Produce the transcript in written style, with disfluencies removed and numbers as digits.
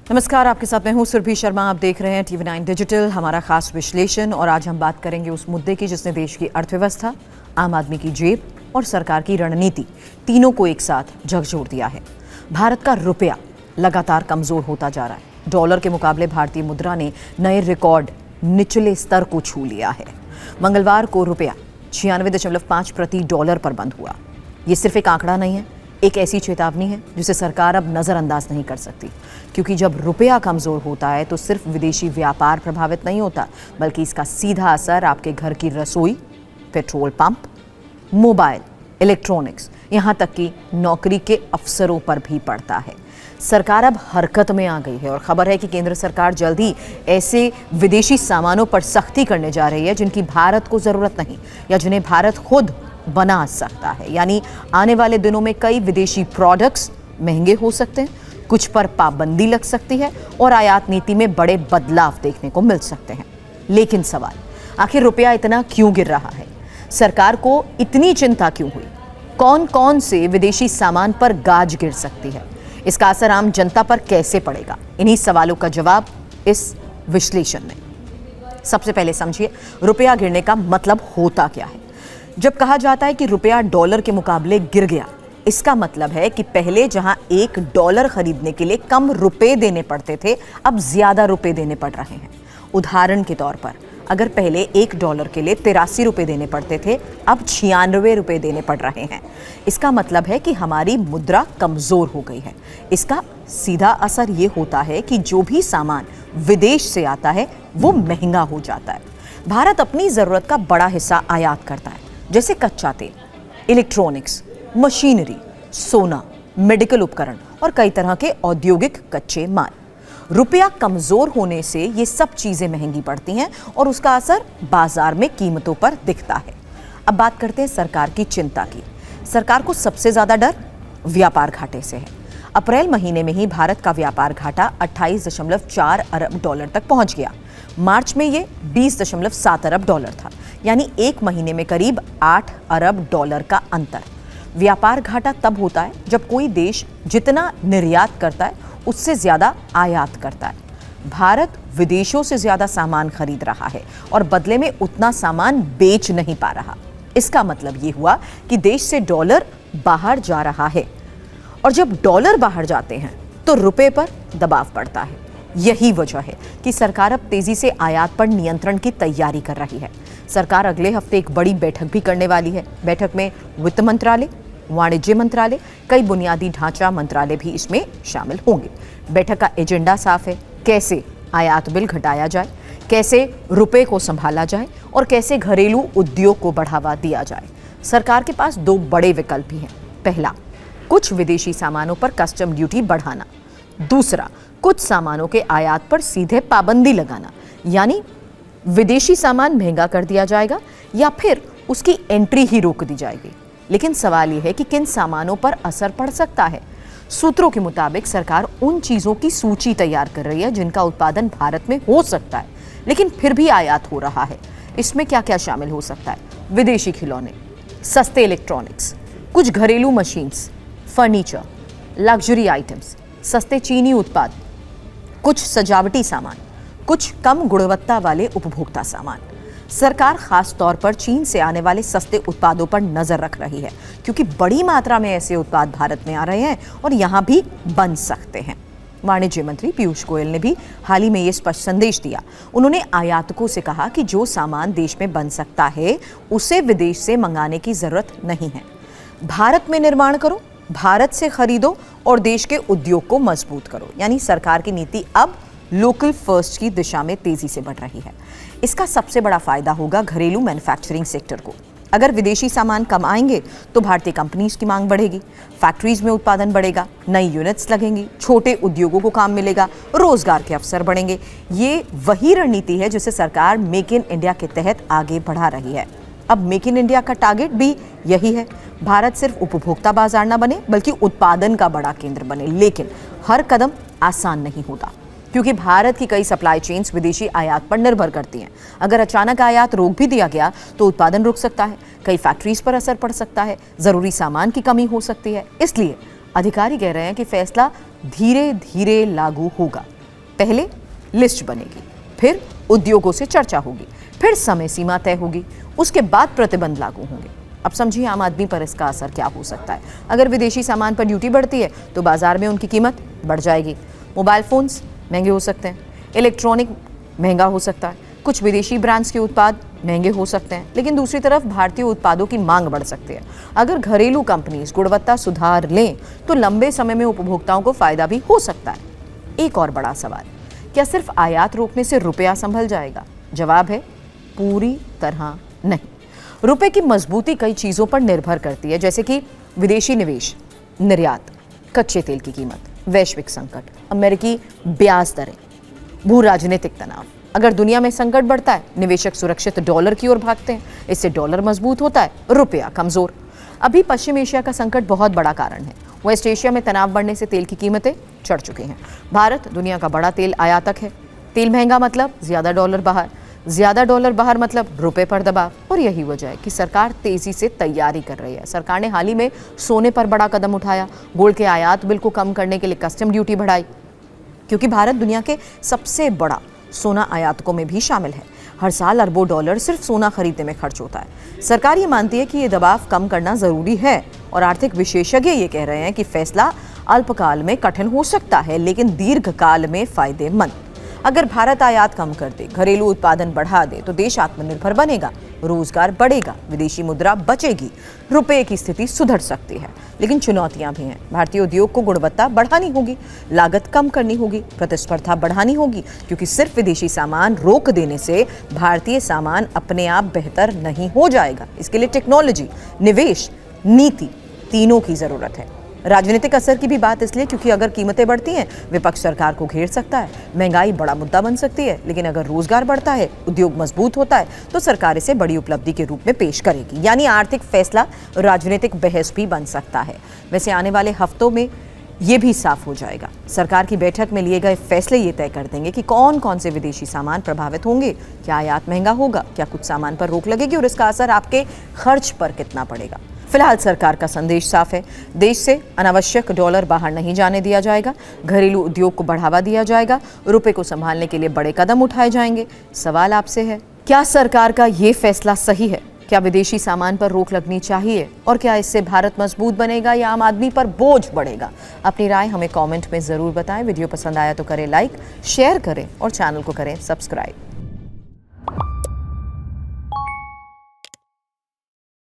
नमस्कार, आपके साथ मैं हूं सुरभि शर्मा। आप देख रहे हैं TV9 डिजिटल, हमारा खास विश्लेषण। और आज हम बात करेंगे उस मुद्दे की जिसने देश की अर्थव्यवस्था, आम आदमी की जेब और सरकार की रणनीति तीनों को एक साथ झकझोर दिया है। भारत का रुपया लगातार कमजोर होता जा रहा है। डॉलर के मुकाबले भारतीय मुद्रा ने नए रिकॉर्ड निचले स्तर को छू लिया है। मंगलवार को रुपया 96.5 प्रति डॉलर पर बंद हुआ। ये सिर्फ एक आंकड़ा नहीं है, एक ऐसी चेतावनी है जिसे सरकार अब नज़रअंदाज नहीं कर सकती, क्योंकि जब रुपया कमज़ोर होता है तो सिर्फ विदेशी व्यापार प्रभावित नहीं होता, बल्कि इसका सीधा असर आपके घर की रसोई, पेट्रोल पंप, मोबाइल, इलेक्ट्रॉनिक्स, यहाँ तक कि नौकरी के अवसरों पर भी पड़ता है। सरकार अब हरकत में आ गई है और खबर है कि केंद्र सरकार जल्द ही ऐसे विदेशी सामानों पर सख्ती करने जा रही है जिनकी भारत को ज़रूरत नहीं या जिन्हें भारत खुद बना सकता है। यानी आने वाले दिनों में कई विदेशी प्रोडक्ट्स महंगे हो सकते हैं, कुछ पर पाबंदी लग सकती है और आयात नीति में बड़े बदलाव देखने को मिल सकते हैं। लेकिन सवाल, आखिर रुपया इतना क्यों गिर रहा है? सरकार को इतनी चिंता क्यों हुई? कौन कौन से विदेशी सामान पर गाज गिर सकती है? इसका असर आम जनता पर कैसे पड़ेगा? इन्हीं सवालों का जवाब इस विश्लेषण में। सबसे पहले समझिए, रुपया गिरने का मतलब होता क्या है। जब कहा जाता है कि रुपया डॉलर के मुकाबले गिर गया, इसका मतलब है कि पहले जहां $1 खरीदने के लिए कम रुपए देने पड़ते थे, अब ज्यादा रुपए देने पड़ रहे हैं। उदाहरण के तौर पर, अगर पहले $1 के लिए 83 रुपए देने पड़ते थे, अब 96 रुपए देने पड़ रहे हैं। इसका मतलब है कि हमारी मुद्रा कमजोर हो गई है। इसका सीधा असर ये होता है कि जो भी सामान विदेश से आता है वो महंगा हो जाता है। भारत अपनी जरूरत का बड़ा हिस्सा आयात करता है, जैसे कच्चा तेल, इलेक्ट्रॉनिक्स, मशीनरी, सोना, मेडिकल उपकरण और कई तरह के औद्योगिक कच्चे माल। रुपया कमजोर होने से ये सब चीजें महंगी पड़ती हैं और उसका असर बाजार में कीमतों पर दिखता है। अब बात करते हैं सरकार की चिंता की। सरकार को सबसे ज्यादा डर व्यापार घाटे से है। अप्रैल महीने में ही भारत का व्यापार घाटा $28.4 अरब तक पहुंच गया। मार्च में ये $20.7 अरब था, यानी एक महीने में करीब $8 अरब का अंतर। व्यापार घाटा तब होता है जब कोई देश जितना निर्यात करता है उससे ज्यादा आयात करता है। भारत विदेशों से ज्यादा सामान खरीद रहा है और बदले में उतना सामान बेच नहीं पा रहा। इसका मतलब ये हुआ कि देश से डॉलर बाहर जा रहा है, और जब डॉलर बाहर जाते हैं तो रुपए पर दबाव पड़ता है। यही वजह है कि सरकार अब तेजी से आयात पर नियंत्रण की तैयारी कर रही है। सरकार अगले हफ्ते एक बड़ी बैठक भी करने वाली है। बैठक में वित्त मंत्रालय, वाणिज्य मंत्रालय, कई बुनियादी ढांचा मंत्रालय भी इसमें शामिल होंगे। बैठक का एजेंडा साफ है, कैसे आयात बिल घटाया जाए, कैसे रुपए को संभाला जाए और कैसे घरेलू उद्योग को बढ़ावा दिया जाए। सरकार के पास दो बड़े विकल्प भी हैं। पहला, कुछ विदेशी सामानों पर कस्टम ड्यूटी बढ़ाना। दूसरा, कुछ सामानों के आयात पर सीधे पाबंदी लगाना, यानी विदेशी सामान महंगा कर दिया जाएगा या फिर उसकी एंट्री ही रोक दी जाएगी। लेकिन सवाल यह है कि किन सामानों पर असर पड़ सकता है। सूत्रों के मुताबिक सरकार उन चीजों की सूची तैयार कर रही है जिनका उत्पादन भारत में हो सकता है लेकिन फिर भी आयात हो रहा है। इसमें क्या क्या शामिल हो सकता है? विदेशी खिलौने, सस्ते इलेक्ट्रॉनिक्स, कुछ घरेलू मशीन्स, फर्नीचर, लग्जरी आइटम्स, सस्ते चीनी उत्पाद, कुछ सजावटी सामान, कुछ कम गुणवत्ता वाले उपभोक्ता सामान। सरकार खास तौर पर चीन से आने वाले सस्ते उत्पादों पर नजर रख रही है, क्योंकि बड़ी मात्रा में ऐसे उत्पाद भारत में आ रहे हैं और यहां भी बन सकते हैं। वाणिज्य मंत्री पीयूष गोयल ने भी हाल ही में ये स्पष्ट संदेश दिया। उन्होंने आयातकों से कहा कि जो सामान देश में बन सकता है उसे विदेश से मंगाने की जरूरत नहीं है। भारत में निर्माण करो, भारत से खरीदो और देश के उद्योग को मजबूत करो। यानी सरकार की नीति अब लोकल फर्स्ट की दिशा में तेजी से बढ़ रही है। इसका सबसे बड़ा फायदा होगा घरेलू मैन्युफैक्चरिंग सेक्टर को। अगर विदेशी सामान कम आएंगे तो भारतीय कंपनीज की मांग बढ़ेगी, फैक्ट्रीज में उत्पादन बढ़ेगा, नई यूनिट्स लगेंगी, छोटे उद्योगों को काम मिलेगा, रोजगार के अवसर बढ़ेंगे। ये वही रणनीति है जिसे सरकार मेक इन इंडिया के तहत आगे बढ़ा रही है। अब मेक इन इंडिया का टारगेट भी यही है, भारत सिर्फ उपभोक्ता बाजार न बने बल्कि उत्पादन का बड़ा केंद्र बने। लेकिन हर कदम आसान नहीं होता, क्योंकि भारत की कई सप्लाई चेन्स विदेशी आयात पर निर्भर करती हैं। अगर अचानक आयात रोक भी दिया गया तो उत्पादन रुक सकता है, कई फैक्ट्रीज पर असर पड़ सकता है, जरूरी सामान की कमी हो सकती है। इसलिए अधिकारी कह रहे हैं कि फैसला धीरे धीरे लागू होगा। पहले लिस्ट बनेगी, फिर उद्योगों से चर्चा होगी, फिर समय सीमा तय होगी, उसके बाद प्रतिबंध लागू होंगे। अब समझिए आम आदमी पर इसका असर क्या हो सकता है। अगर विदेशी सामान पर ड्यूटी बढ़ती है तो बाजार में उनकी कीमत बढ़ जाएगी। मोबाइल फोन्स महंगे हो सकते हैं, इलेक्ट्रॉनिक महंगा हो सकता है, कुछ विदेशी ब्रांड्स के उत्पाद महंगे हो सकते हैं, लेकिन दूसरी तरफ भारतीय उत्पादों की मांग बढ़ सकती है। अगर घरेलू कंपनीज गुणवत्ता सुधार लें तो लंबे समय में उपभोक्ताओं को फायदा भी हो सकता है। एक और बड़ा सवाल, क्या सिर्फ आयात रोकने से रुपया संभल जाएगा? जवाब है पूरी तरह नहीं। रुपए की मजबूती कई चीजों पर निर्भर करती है, जैसे कि विदेशी निवेश, निर्यात, कच्चे तेल की कीमत, वैश्विक संकट, अमेरिकी ब्याज दरें, भू राजनीतिक तनाव। अगर दुनिया में संकट बढ़ता है, निवेशक सुरक्षित डॉलर की ओर भागते हैं, इससे डॉलर मजबूत होता है, रुपया कमजोर। अभी पश्चिम एशिया का संकट बहुत बड़ा कारण है। वेस्ट एशिया में तनाव बढ़ने से तेल की कीमतें चढ़ चुकी हैं। भारत दुनिया का बड़ा तेल आयातक है। तेल महंगा मतलब ज्यादा डॉलर बाहर, ज्यादा डॉलर बाहर मतलब रुपए पर दबाव। और यही वजह है कि सरकार तेजी से तैयारी कर रही है। सरकार ने हाल ही में सोने पर बड़ा कदम उठाया, गोल्ड के आयात बिल को कम करने के लिए कस्टम ड्यूटी बढ़ाई, क्योंकि भारत दुनिया के सबसे बड़ा सोना आयातकों में भी शामिल है। हर साल अरबों डॉलर सिर्फ सोना खरीदने में खर्च होता है। सरकार ये मानती है कि ये दबाव कम करना जरूरी है, और आर्थिक विशेषज्ञ ये कह रहे हैं कि फैसला अल्पकाल में कठिन हो सकता है, लेकिन दीर्घकाल में फायदेमंद। अगर भारत आयात कम कर दे, घरेलू उत्पादन बढ़ा दे, तो देश आत्मनिर्भर बनेगा, रोजगार बढ़ेगा, विदेशी मुद्रा बचेगी, रुपए की स्थिति सुधर सकती है। लेकिन चुनौतियां भी हैं। भारतीय उद्योग को गुणवत्ता बढ़ानी होगी, लागत कम करनी होगी, प्रतिस्पर्धा बढ़ानी होगी, क्योंकि सिर्फ विदेशी सामान रोक देने से भारतीय सामान अपने आप बेहतर नहीं हो जाएगा। इसके लिए टेक्नोलॉजी, निवेश, नीति तीनों की जरूरत है। राजनीतिक असर की भी बात इसलिए क्योंकि अगर कीमतें बढ़ती हैं, विपक्ष सरकार को घेर सकता है, महंगाई बड़ा मुद्दा बन सकती है। लेकिन अगर रोजगार बढ़ता है, उद्योग मजबूत होता है, तो सरकार इसे बड़ी उपलब्धि के रूप में पेश करेगी। यानी आर्थिक फैसला राजनीतिक बहस भी बन सकता है। वैसे आने वाले हफ्तों में ये भी साफ हो जाएगा। सरकार की बैठक में लिए गए फैसले ये तय कर देंगे कि कौन कौन से विदेशी सामान प्रभावित होंगे, क्या आयात महंगा होगा, क्या कुछ सामान पर रोक लगेगी, और इसका असर आपके खर्च पर कितना पड़ेगा। फिलहाल सरकार का संदेश साफ है, देश से अनावश्यक डॉलर बाहर नहीं जाने दिया जाएगा, घरेलू उद्योग को बढ़ावा दिया जाएगा, रुपए को संभालने के लिए बड़े कदम उठाए जाएंगे। सवाल आपसे है, क्या सरकार का ये फैसला सही है? क्या विदेशी सामान पर रोक लगनी चाहिए? और क्या इससे भारत मजबूत बनेगा या आम आदमी पर बोझ बढ़ेगा? अपनी राय हमें कमेंट में जरूर बताएं। वीडियो पसंद आया तो करें लाइक, शेयर करें और चैनल को करें सब्सक्राइब।